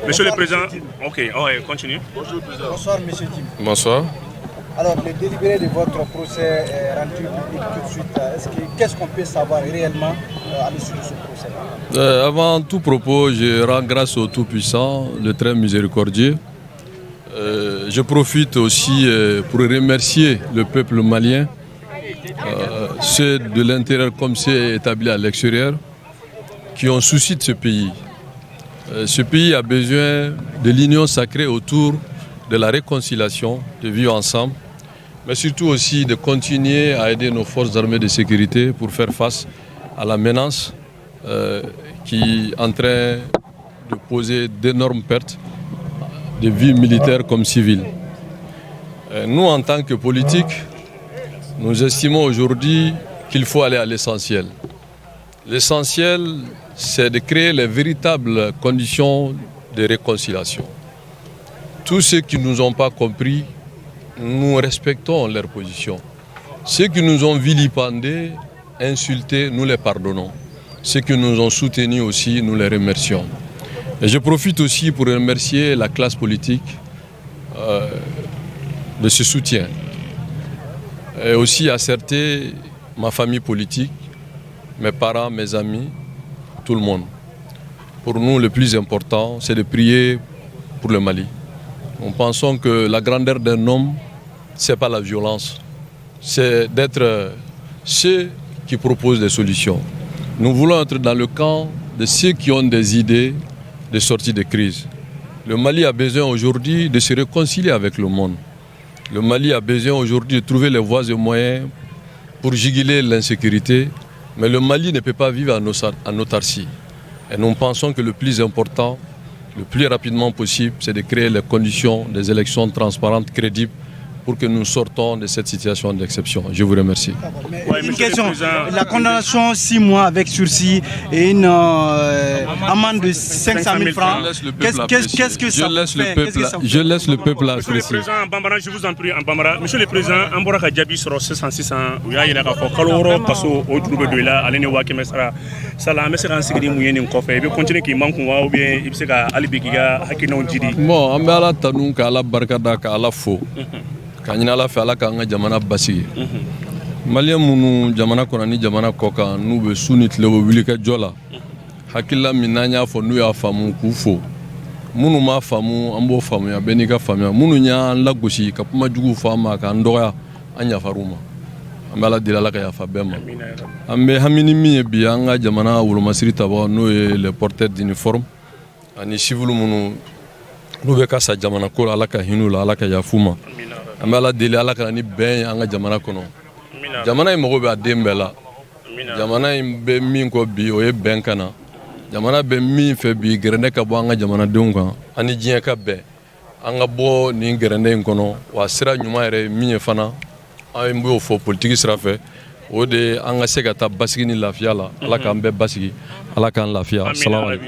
Monsieur le Président, ok, continue. Bonjour, Président. Bonsoir, Monsieur Tim. Bonsoir. Alors, le délibéré de votre procès est rendu public tout de suite. Qu'est-ce qu'on peut savoir réellement à l'issue de ce procès? Avant tout propos, je rends grâce au Tout-Puissant, le très miséricordieux. Je profite aussi pour remercier le peuple malien, ceux de l'intérieur comme ceux établis à l'extérieur, qui ont souci de ce pays. Ce pays a besoin de l'union sacrée autour de la réconciliation, de vivre ensemble, mais surtout aussi de continuer à aider nos forces armées de sécurité pour faire face à la menace qui est en train de poser d'énormes pertes de vies militaires comme civiles. Nous, en tant que politiques, nous estimons aujourd'hui qu'il faut aller à l'essentiel. L'essentiel, c'est de créer les véritables conditions de réconciliation. Tous ceux qui ne nous ont pas compris, nous respectons leur position. Ceux qui nous ont vilipendés, insultés, nous les pardonnons. Ceux qui nous ont soutenus aussi, nous les remercions. Et je profite aussi pour remercier la classe politique de ce soutien. Et aussi asserter ma famille politique, mes parents, mes amis, tout le monde. Pour nous, le plus important, c'est de prier pour le Mali. Nous pensons que la grandeur d'un homme, ce n'est pas la violence, c'est d'être ceux qui proposent des solutions. Nous voulons être dans le camp de ceux qui ont des idées de sortie de crise. Le Mali a besoin aujourd'hui de se réconcilier avec le monde. Le Mali a besoin aujourd'hui de trouver les voies et moyens pour juguler l'insécurité, mais le Mali ne peut pas vivre en autarcie. Et nous pensons que le plus important, le plus rapidement possible, c'est de créer les conditions des élections transparentes, crédibles, pour que nous sortons de cette situation d'exception. Je vous remercie. Une question, la condamnation 6 mois avec sursis et une amende de 500 000 francs, qu'est-ce que ça fait? Je laisse le peuple apprécier. Monsieur le Président, Bambara, je vous en prie, en Bambara. Monsieur le Président, Ambora Djabi sur 600, il y a une Kaloro, Paso, au trouble de là, Alene Wakemesra, Salah, Messera, Sigri Mouyen, Kofe, il continue qui manque ou bien il s'est à Alibiga, Hakino Jidi. Bon, Ambala Tanouka, la Barkadaka, à la faux. Kanyina la fala kanga jamana basigi malien munu jamana konani jamana koka nube sunit lewo wilika jola hakilla minanya fo nu ya famu kufo munu ma famu ambo famu ya benika famu munu nya la gosi kapuma jugu fama ka ndoya anya faruma ambala dilala ka ya fabema ambe hamini mi bi anga jamana wulu masiri tabo no le porteur d'uniforme ani civil munu nube ka sa jamana ko ala ka hinula ala ka ya fuma an ala deli ala kana ni bɛn an ka jamana kɔnɔ jamana in mago bɛ a den bɛɛ la jamana in bɛ min kɔ bi o ye bɛn kana jamana bɛ min fɛ bi gɛrɛndɛ ka bɔ an ka jamanadenw kan ani diɲɛ ka bɛn an ka bɔ nin gɛrɛndɛ in kɔnɔ wa sira ɲuman yɛrɛ min ye fana an b'o fɔ politiki sira fɛ o de an ka se ka taa basigi ni lafiya la ala k'an bɛɛ basigi ala k'an lafiya salamu aleykum